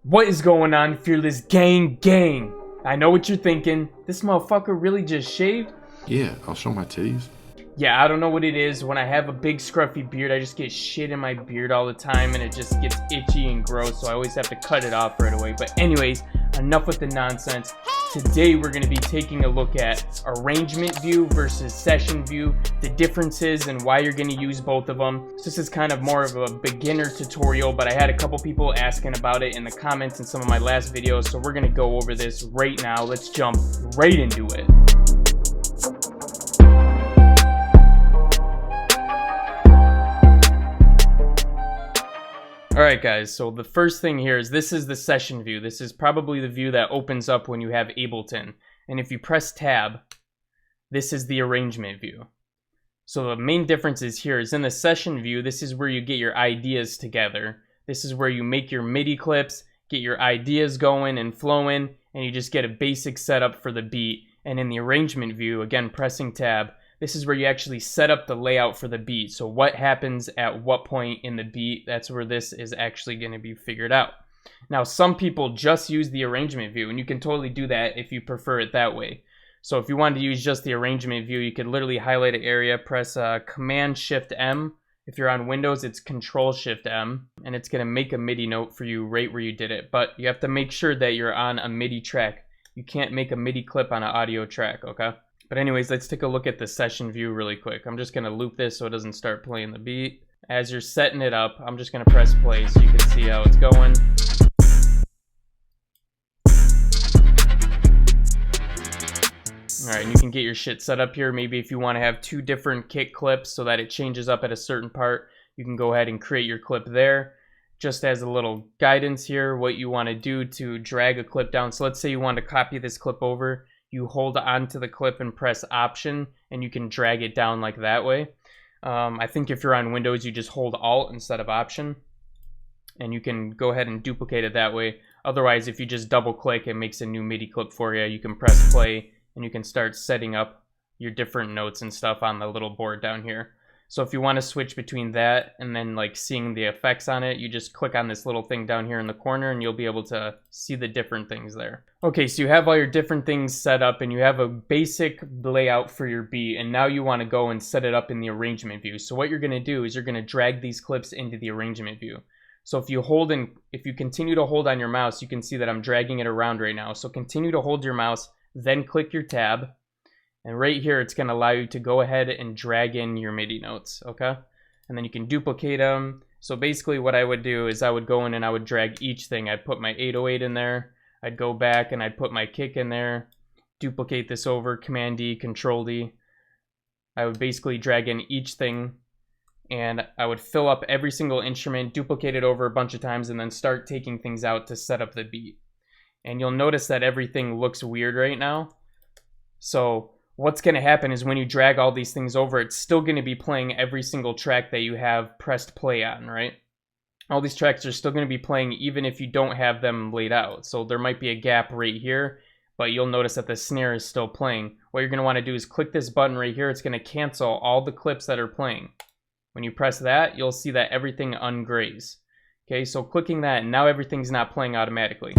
What is going on, Fearless Gang? I know what you're thinking. This motherfucker really just shaved? Yeah, I'll show my titties. Yeah, I don't know what it is. When I have a big scruffy beard, I just get shit in my beard all the time and it just gets itchy and gross, so I always have to cut it off right away. But anyways, enough with the nonsense. Today we're going to be taking a look at arrangement view versus session view, the differences and why you're going to use both of them. So this is kind of more of a beginner tutorial, but I had a couple people asking about it in the comments in some of my last videos, so we're going to go over this right now. Let's jump right into it. Alright guys, so the first thing here is this is the session view. This is probably the view that opens up when you have Ableton. And if you press tab, this is the arrangement view. So the main difference is here is in the session view, this is where you get your ideas together. This is where you make your MIDI clips, get your ideas going and flowing, and you just get a basic setup for the beat. And in the arrangement view, again pressing tab, this is where you actually set up the layout for the beat. So what happens at what point in the beat, that's where this is actually going to be figured out. Now, some people just use the arrangement view, and you can totally do that if you prefer it that way. So if you wanted to use just the arrangement view, you could literally highlight an area, press Command-Shift-M. If you're on Windows, it's Control-Shift-M, and it's going to make a MIDI note for you right where you did it. But you have to make sure that you're on a MIDI track. You can't make a MIDI clip on an audio track, okay? But anyways, let's take a look at the session view really quick. I'm just going to loop this so it doesn't start playing the beat. As you're setting it up, I'm just going to press play so you can see how it's going. Alright, and you can get your shit set up here. Maybe if you want to have two different kick clips so that it changes up at a certain part, you can go ahead and create your clip there. Just as a little guidance here, what you want to do to drag a clip down. So let's say you want to copy this clip over. You hold onto the clip and press Option, and you can drag it down like that way. I think if you're on Windows, you just hold Alt instead of Option, and you can go ahead and duplicate it that way. Otherwise, if you just double click, it makes a new MIDI clip for you. You can press play, and you can start setting up your different notes and stuff on the little board down here. So if you want to switch between that and then like seeing the effects on it, you just click on this little thing down here in the corner and you'll be able to see the different things there. Okay, so you have all your different things set up and you have a basic layout for your beat, and now you want to go and set it up in the arrangement view. So what you're going to do is you're going to drag these clips into the arrangement view. So if you continue to hold on your mouse, you can see that I'm dragging it around right now. So continue to hold your mouse, then click your tab. And right here, it's going to allow you to go ahead and drag in your MIDI notes, okay? And then you can duplicate them. So basically what I would do is I would go in and I would drag each thing. I'd put my 808 in there. I'd go back and I'd put my kick in there. Duplicate this over, Command-D, Control-D. I would basically drag in each thing. And I would fill up every single instrument, duplicate it over a bunch of times, and then start taking things out to set up the beat. And you'll notice that everything looks weird right now. So what's going to happen is when you drag all these things over, it's still going to be playing every single track that you have pressed play on, right? All these tracks are still going to be playing even if you don't have them laid out. So there might be a gap right here, but you'll notice that the snare is still playing. What you're going to want to do is click this button right here. It's going to cancel all the clips that are playing. When you press that, you'll see that everything ungrays. Okay, so clicking that, now everything's not playing automatically.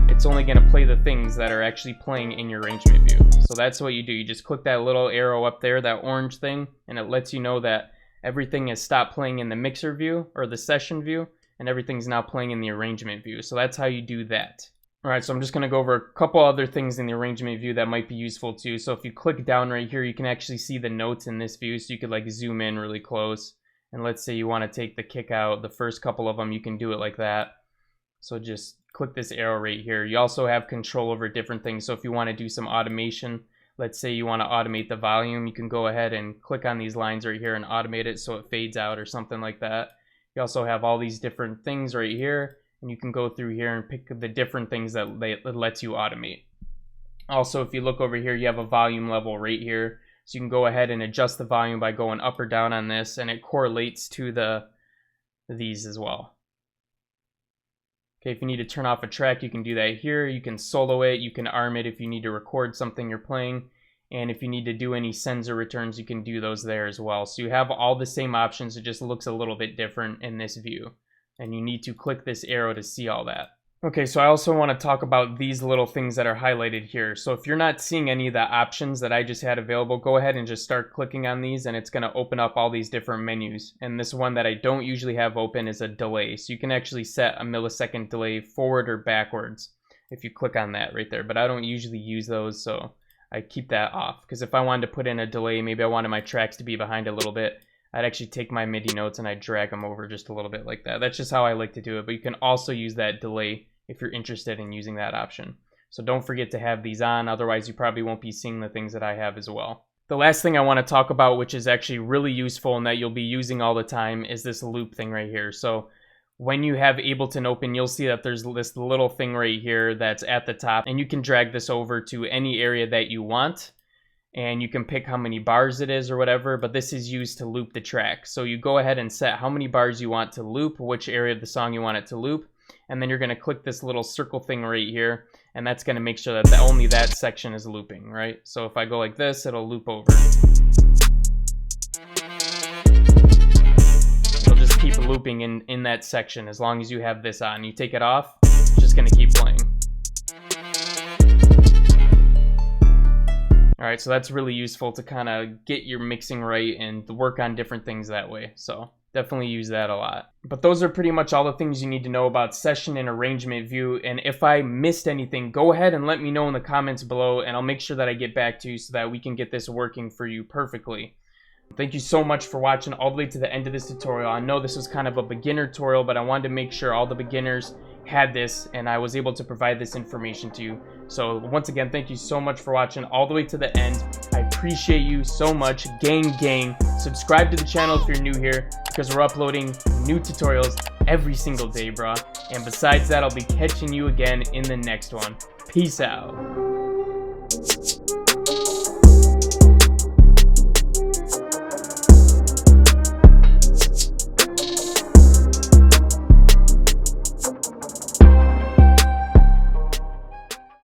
It's only going to play the things that are actually playing in your arrangement view. So that's what you do. You just click that little arrow up there, that orange thing, and it lets you know that everything has stopped playing in the mixer view or the session view, and everything's now playing in the arrangement view. So that's how you do that. All right, so I'm just going to go over a couple other things in the arrangement view that might be useful too. So if you click down right here, you can actually see the notes in this view. So you could like zoom in really close. And let's say you want to take the kick out, the first couple of them, you can do it like that. So just click this arrow right here. You also have control over different things. So if you want to do some automation, let's say you want to automate the volume, you can go ahead and click on these lines right here and automate it so it fades out or something like that. You also have all these different things right here, and you can go through here and pick the different things that lets you automate. Also, if you look over here, you have a volume level right here. So you can go ahead and adjust the volume by going up or down on this, and it correlates to these as well. Okay, if you need to turn off a track, you can do that here. You can solo it, you can arm it if you need to record something you're playing. And if you need to do any sends or returns, you can do those there as well. So you have all the same options, it just looks a little bit different in this view. And you need to click this arrow to see all that. Okay, so I also want to talk about these little things that are highlighted here. So if you're not seeing any of the options that I just had available, go ahead and just start clicking on these and it's going to open up all these different menus. And this one that I don't usually have open is a delay. So you can actually set a millisecond delay forward or backwards if you click on that right there. But I don't usually use those, so I keep that off. Because if I wanted to put in a delay, maybe I wanted my tracks to be behind a little bit, I'd actually take my MIDI notes and I'd drag them over just a little bit like that. That's just how I like to do it. But you can also use that delay if you're interested in using that option. So don't forget to have these on, otherwise you probably won't be seeing the things that I have as well. The last thing I want to talk about, which is actually really useful and that you'll be using all the time, is this loop thing right here. So when you have Ableton open, you'll see that there's this little thing right here that's at the top, and you can drag this over to any area that you want, and you can pick how many bars it is or whatever, but this is used to loop the track. So you go ahead and set how many bars you want to loop, which area of the song you want it to loop, and then you're going to click this little circle thing right here, and that's going to make sure that only that section is looping, right? So if I go like this, it'll loop over. It'll just keep looping in that section as long as you have this on. You take it off, it's just going to keep playing. Alright, so that's really useful to kind of get your mixing right and work on different things that way. So definitely use that a lot. But those are pretty much all the things you need to know about session and arrangement view. And if I missed anything, go ahead and let me know in the comments below, and I'll make sure that I get back to you so that we can get this working for you perfectly. Thank you so much for watching all the way to the end of this tutorial. I know this was kind of a beginner tutorial, but I wanted to make sure all the beginners had this and I was able to provide this information to you. So once again, thank you so much for watching all the way to the end. I appreciate you so much. Gang. Subscribe to the channel if you're new here, because we're uploading new tutorials every single day, bro. And besides that, I'll be catching you again in the next one. Peace out.